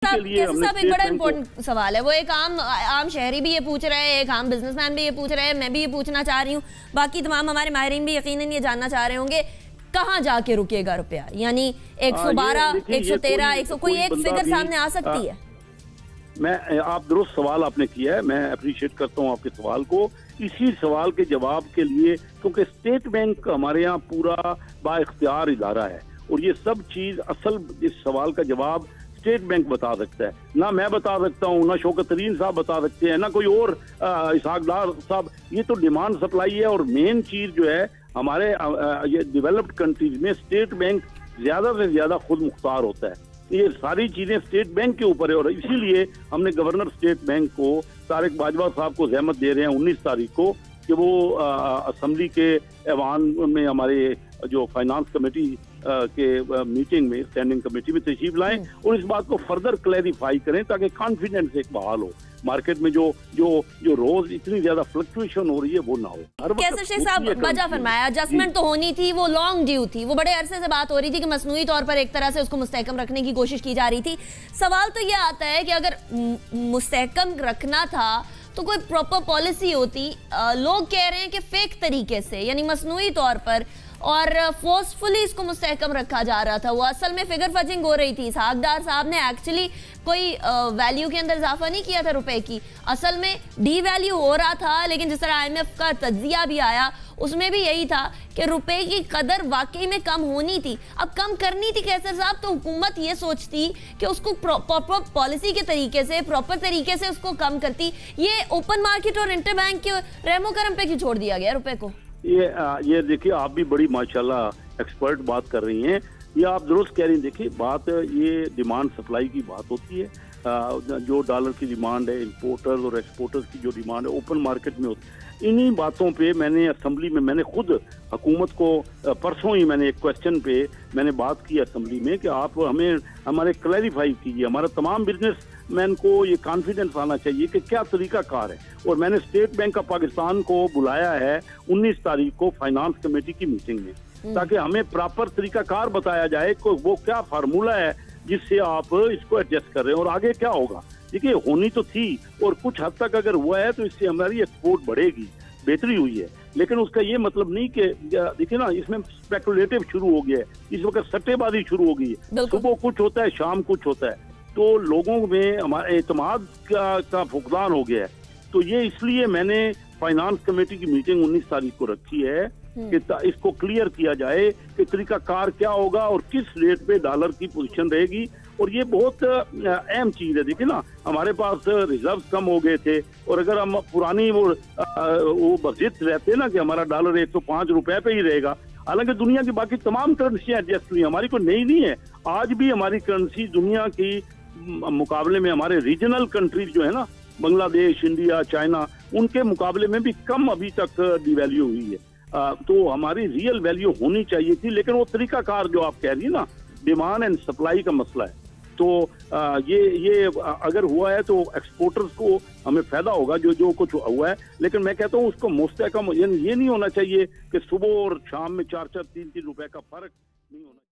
साहब एक बड़ा इंपॉर्टेंट सवाल है, वो एक आम शहरी भी ये पूछ रहे हैं, एक आम बिजनेसमैन भी ये पूछ रहे हैं, मैं भी ये पूछना चाह रही हूँ, बाकी तमाम हमारे माहिरीन भी यकीनन ये जानना चाह रहे होंगे, कहाँ जाके रुकेगा रुपया? यानी 112, 113, 100 कोई एक फिगर सामने आ सकती है? मैं आप दुरुस्त सवाल आपने किया है, मैं अप्रिशिएट करता हूँ आपके सवाल को। इसी सवाल के जवाब के लिए, क्योंकि स्टेट बैंक हमारे यहाँ पूरा बाइख्तियार इदारा है और ये सब चीज असल इस सवाल का जवाब स्टेट बैंक बता सकता है, ना मैं बता सकता हूँ, ना शौकत तरीन साहब बता सकते हैं, ना कोई और इसहाकदार साहब। ये तो डिमांड सप्लाई है और मेन चीज जो है हमारे ये डेवलप्ड कंट्रीज में स्टेट बैंक ज्यादा से ज्यादा खुद मुख्तार होता है। ये सारी चीजें स्टेट बैंक के ऊपर है और इसीलिए हमने गवर्नर स्टेट बैंक को तारिक बाजवा साहब को जहमत दे रहे हैं 19 तारीख को कि वो असम्बली के ऐवान में हमारे जो फाइनेंस कमेटी के मीटिंग में स्टैंडिंग कमेटी में तशरीफ लाएं और इस बात को फर्दर क्लैरिफाई करें ताकि कॉन्फिडेंस एक बहाल हो। मार्केट में जो जो जो रोज इतनी ज्यादा फ्लक्चुएशन हो रही है वो ना हो। कैसर शेख साहब वजह फरमाया, एडजस्टमेंट तो होनी थी, वो लॉन्ग ड्यू थी, वो बड़े अरसे से बात हो रही थी कि मसनूई तौर पर एक तरह से उसको मुस्तहकम रखने की कोशिश की जा रही थी। सवाल तो ये आता है कि अगर मुस्तहकम रखना था तो कोई प्रॉपर पॉलिसी होती। लोग कह रहे हैं कि फेक तरीके से, यानी मसनूई तौर पर और फोर्सफुली इसको मुस्तहकम रखा जा रहा था। वो असल में फिगर फजिंग हो रही थी। इसहाकदार साहब ने एक्चुअली कोई वैल्यू के अंदर इजाफा नहीं किया था रुपए की, असल में डी वैल्यू हो रहा था। लेकिन जिस तरह IMF का तज्जिया भी आया उसमें भी यही था कि रुपए की कदर वाकई में कम होनी थी। अब कम करनी थी कैसर साहब, तो हुकूमत ये सोचती कि उसको प्रॉपर पॉलिसी के तरीके से, प्रॉपर तरीके से उसको कम करती। ये ओपन मार्केट और इंटरबैंक के रहमो करम पे क्यों छोड़ दिया गया रुपए को? ये देखिए, आप भी बड़ी माशाल्लाह एक्सपर्ट बात कर रही हैं। ये आप दुरुस्त कह रही हैं। देखिए बात ये डिमांड सप्लाई की बात होती है। जो डॉलर की डिमांड है, इंपोर्टर्स और एक्सपोर्टर्स की जो डिमांड है ओपन मार्केट में होती है। इन्हीं बातों पे मैंने असेंबली में मैंने खुद हुकूमत को परसों ही मैंने एक क्वेश्चन पे मैंने बात की असेंबली में कि आप हमें हमारे क्लैरिफाई कीजिए, हमारा तमाम बिजनेस मैन को ये कॉन्फिडेंस आना चाहिए कि क्या तरीका कार है। और मैंने स्टेट बैंक ऑफ पाकिस्तान को बुलाया है 19 तारीख को फाइनेंस कमेटी की मीटिंग में, ताकि हमें प्रॉपर तरीका कार बताया जाए कि वो क्या फार्मूला है जिससे आप इसको एडजस्ट कर रहे हैं और आगे क्या होगा। देखिए होनी तो थी और कुछ हद तक अगर हुआ है तो इससे हमारी एक्सपोर्ट बढ़ेगी, बेहतरी हुई है। लेकिन उसका ये मतलब नहीं कि देखिए ना, इसमें स्पेकुलेटिव शुरू हो गया है, इस वक्त सट्टेबाजी शुरू हो गई है। सुबह कुछ होता है, शाम कुछ होता है, तो लोगों में हमारे एतमाद का फुकदान हो गया है। तो ये इसलिए मैंने फाइनेंस कमेटी की मीटिंग 19 तारीख को रखी है कि इसको क्लियर किया जाए कि तरीका कार क्या होगा और किस रेट पे डॉलर की पोजीशन रहेगी। और ये बहुत अहम चीज है। देखिए ना, हमारे पास रिजर्व कम हो गए थे और अगर हम पुरानी वो बजित रहते ना कि हमारा डॉलर 105 रुपए पे ही रहेगा, हालांकि दुनिया की बाकी तमाम करेंसियां एडजस्ट हुई, हमारी कोई नई नहीं है। आज भी हमारी करेंसी दुनिया की मुकाबले में हमारे रीजनल कंट्रीज जो है ना, बांग्लादेश, इंडिया, चाइना, उनके मुकाबले में भी कम अभी तक डिवैल्यू हुई है। तो हमारी रियल वैल्यू होनी चाहिए थी, लेकिन वो तरीकाकार जो आप कह रही है ना, डिमांड एंड सप्लाई का मसला है। तो ये अगर हुआ है तो एक्सपोर्टर्स को हमें फायदा होगा जो कुछ हुआ है। लेकिन मैं कहता हूँ उसको मुस्तहकम ये नहीं होना चाहिए कि सुबह और शाम में 4-4, 3-3 रुपए का फर्क नहीं होना चाहिए।